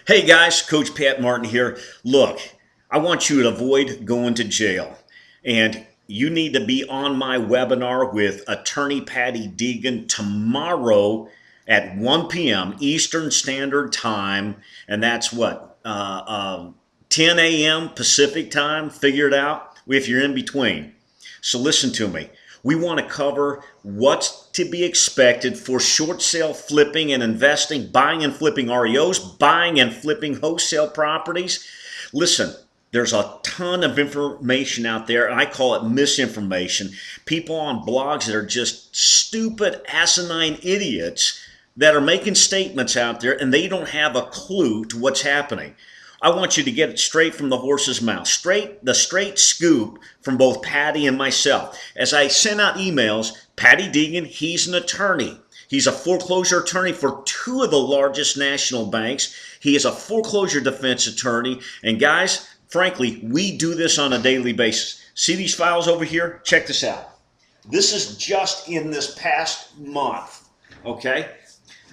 Hey guys, Coach Pat Martin here. Look, I want you to avoid going to jail. And you need to be on my webinar with Attorney Patty Deegan tomorrow at 1 p.m. Eastern Standard Time. And that's what? 10 a.m. Pacific Time. Figure it out if you're in between. So listen to me. We want to cover what's to be expected for short sale flipping and investing, buying and flipping REOs, buying and flipping wholesale properties. Listen, there's a ton of information out there, and I call it misinformation. People on blogs that are just stupid, asinine idiots that are making statements out there, and they don't have a clue to what's happening. I want you to get it straight from the horse's mouth, the straight scoop from both Patty and myself. As I send out emails, Patty Deegan, he's an attorney. He's a foreclosure attorney for two of the largest national banks. He is a foreclosure defense attorney. And guys, frankly, we do this on a daily basis. See these files over here? Check this out. This is just in this past month, okay?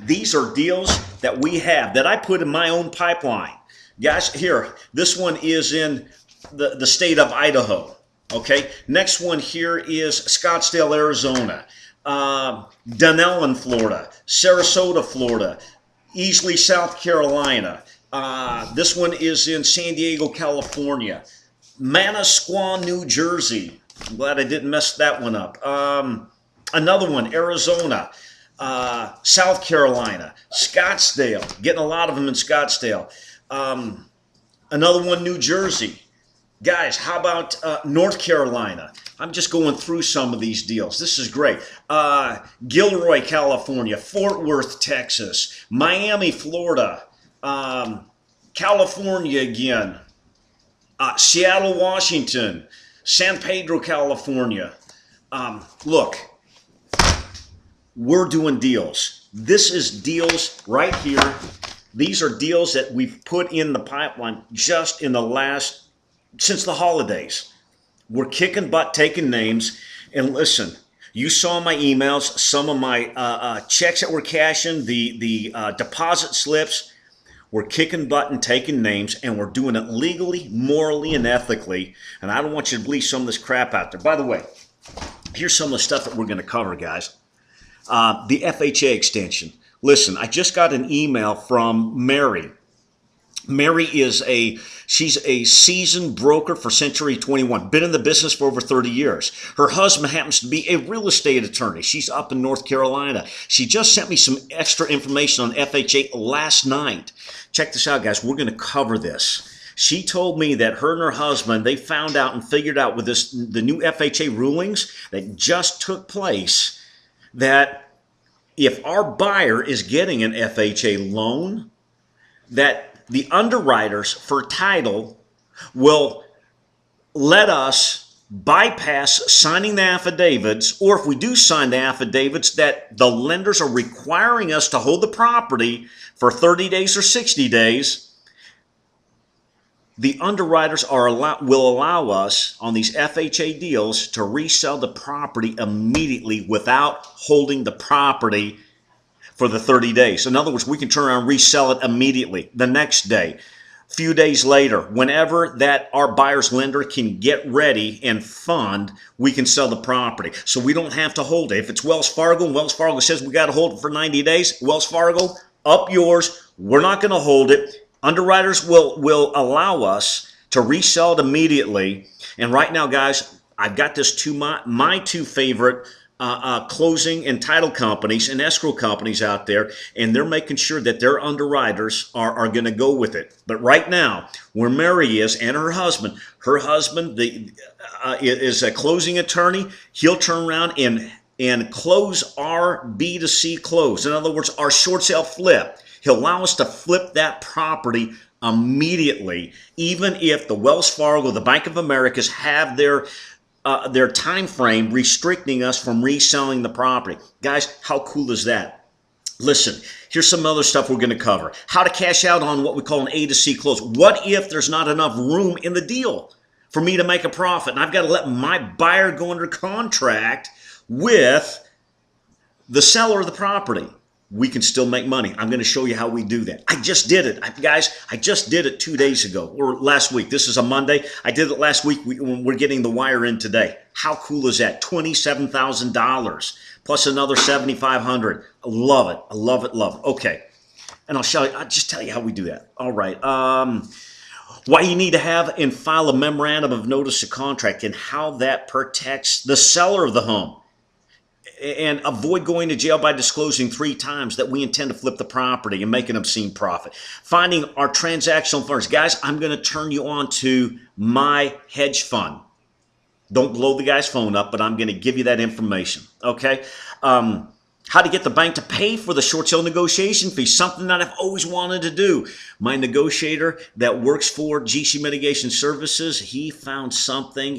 These are deals that we have that I put in my own pipeline. Guys, here, this one is in the state of Idaho. Okay, next one here is Scottsdale, Arizona, Dunellen, Florida, Sarasota, Florida, Easley, South Carolina. This one is in San Diego, California, Manasquan, New Jersey. I'm glad I didn't mess that one up. Another one, Arizona, South Carolina, Scottsdale, getting a lot of them in Scottsdale. Another one, New Jersey. Guys, how about North Carolina? I'm just going through some of these deals. This is great. Gilroy, California, Fort Worth, Texas, Miami, Florida, California again, Seattle, Washington, San Pedro, California. Look, we're doing deals. This is deals right here. These are deals that we've put in the pipeline just in the last, since the holidays. We're kicking butt, taking names. And listen, you saw my emails, some of my checks that we're cashing, the deposit slips. We're kicking butt and taking names, and we're doing it legally, morally, and ethically. And I don't want you to believe some of this crap out there. By the way, here's some of the stuff that we're going to cover, guys. The FHA extension. Listen, I just got an email from Mary. Mary she's a seasoned broker for Century 21, been in the business for over 30 years. Her husband happens to be a real estate attorney. She's up in North Carolina. She just sent me some extra information on FHA last night. Check this out, guys. We're going to cover this. She told me that her and her husband, they found out and figured out with the new FHA rulings that just took place that if our buyer is getting an FHA loan, that the underwriters for title will let us bypass signing the affidavits, or if we do sign the affidavits, that the lenders are requiring us to hold the property for 30 days or 60 days. The underwriters will allow us on these FHA deals to resell the property immediately without holding the property for the 30 days. In other words, we can turn around and resell it immediately the next day, a few days later, whenever that our buyer's lender can get ready and fund, we can sell the property. So we don't have to hold it. If it's Wells Fargo and Wells Fargo says we got to hold it for 90 days, Wells Fargo, up yours. We're not going to hold it. Underwriters will allow us to resell it immediately. And right now, guys, I've got this to my two favorite closing and title companies and escrow companies out there, and they're making sure that their underwriters are going to go with it. But right now, where Mary is and her husband is a closing attorney. He'll turn around and close our B2C close. In other words, our short sale flip. He'll allow us to flip that property immediately, even if the Wells Fargo, the Bank of Americas have their time frame restricting us from reselling the property. Guys, how cool is that? Listen, here's some other stuff we're going to cover. How to cash out on what we call an A to C close. What if there's not enough room in the deal for me to make a profit, and I've got to let my buyer go under contract with the seller of the property? we can still make money. I'm going to show you how we do that. I just did it. Guys, I just did it 2 days ago or last week. This is a Monday. I did it last week. We're getting the wire in today. How cool is that? $27,000 plus another $7,500. I love it. I love it. Love it. Okay. And I'll just tell you how we do that. All right. Why you need to have and file a memorandum of notice of contract and how that protects the seller of the home. And avoid going to jail by disclosing 3 times that we intend to flip the property and make an obscene profit. Finding our transactional funds. Guys, I'm going to turn you on to my hedge fund. Don't blow the guy's phone up, but I'm going to give you that information. Okay? How to get the bank to pay for the short sale negotiation fee, something that I've always wanted to do. My negotiator that works for GC Mitigation Services, he found something.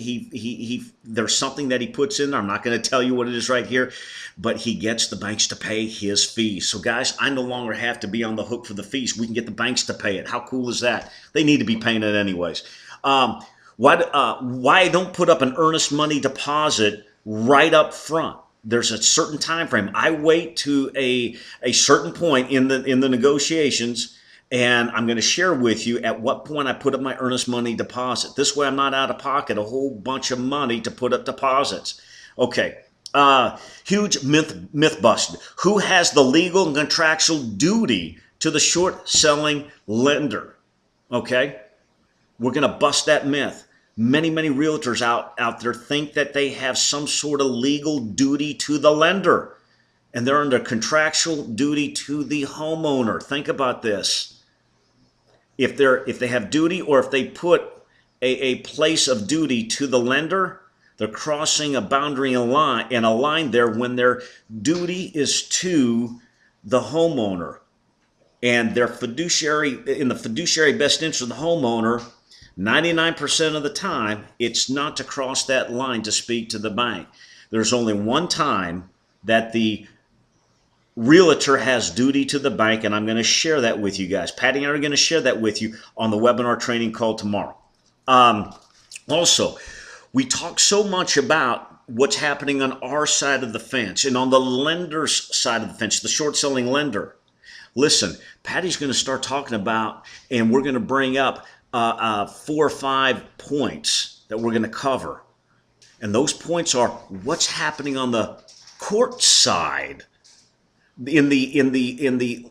There's something that he puts in there. I'm not going to tell you what it is right here, but he gets the banks to pay his fees. So guys, I no longer have to be on the hook for the fees. We can get the banks to pay it. How cool is that? They need to be paying it anyways. Why I don't put up an earnest money deposit right up front? There's a certain time frame. I wait to a certain point in the negotiations, and I'm going to share with you at what point I put up my earnest money deposit. This way I'm not out of pocket a whole bunch of money to put up deposits. Okay. Huge myth busted. Who has the legal and contractual duty to the short selling lender? Okay. We're going to bust that myth. Many realtors out there think that they have some sort of legal duty to the lender, and they're under contractual duty to the homeowner. Think about this. If they have duty, or if they put a place of duty to the lender, they're crossing a boundary and a line there when their duty is to the homeowner, and their in the fiduciary best interest of the homeowner. 99% of the time, it's not to cross that line to speak to the bank. There's only one time that the realtor has duty to the bank, and I'm going to share that with you guys. Patty and I are going to share that with you on the webinar training call tomorrow. Also, we talk so much about what's happening on our side of the fence and on the lender's side of the fence, the short selling lender. Listen, Patty's going to start talking about, and we're going to bring up 4 or 5 points that we're going to cover, and those points are what's happening on the court side, in the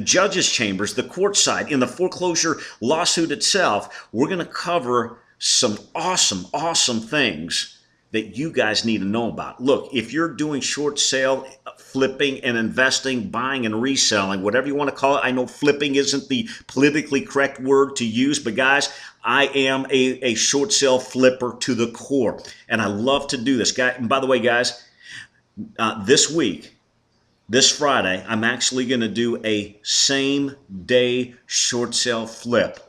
judge's chambers, the court side, in the foreclosure lawsuit itself. We're going to cover some awesome things that you guys need to know about. Look, if you're doing short sale, flipping and investing, buying and reselling, whatever you want to call it. I know flipping isn't the politically correct word to use, but guys, I am a short sale flipper to the core, and I love to do this. And by the way, guys, this week, this Friday, I'm actually going to do a same day short sale flip.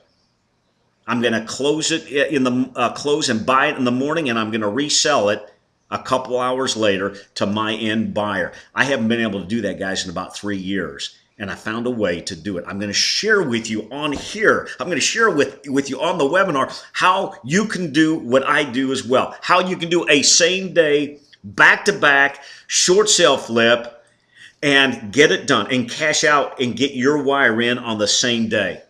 I'm going to close it close and buy it in the morning, and I'm going to resell it a couple hours later to my end buyer. I haven't been able to do that, guys, in about 3 years, and I found a way to do it. I'm going to share with you on here. I'm going to share with you on the webinar how you can do what I do as well. How you can do a same day, back-to-back short sale flip and get it done and cash out and get your wire in on the same day.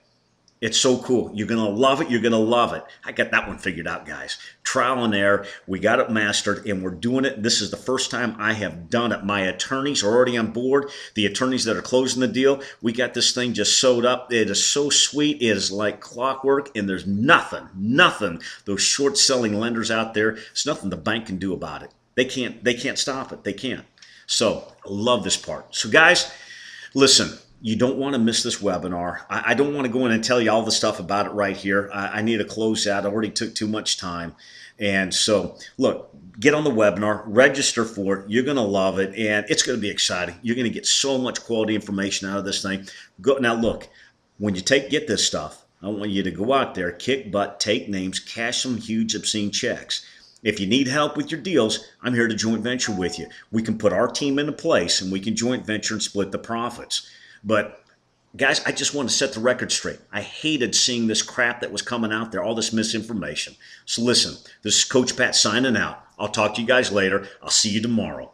It's so cool. You're going to love it. You're going to love it. I got that one figured out, guys. Trial and error. We got it mastered, and we're doing it. This is the first time I have done it. My attorneys are already on board. The attorneys that are closing the deal, we got this thing just sewed up. It is so sweet. It is like clockwork, and there's nothing, those short-selling lenders out there, there's nothing the bank can do about it. They can't stop it. They can't. So I love this part. So, guys, listen. You don't want to miss this webinar. I don't want to go in and tell you all the stuff about it right here. I need to close out. I already took too much time. And so, look, get on the webinar, register for it. You're going to love it, and it's going to be exciting. You're going to get so much quality information out of this thing. Now, look, when you get this stuff, I want you to go out there, kick butt, take names, cash some huge, obscene checks. If you need help with your deals, I'm here to joint venture with you. We can put our team into place, and we can joint venture and split the profits. But, guys, I just want to set the record straight. I hated seeing this crap that was coming out there, all this misinformation. So listen, this is Coach Pat signing out. I'll talk to you guys later. I'll see you tomorrow.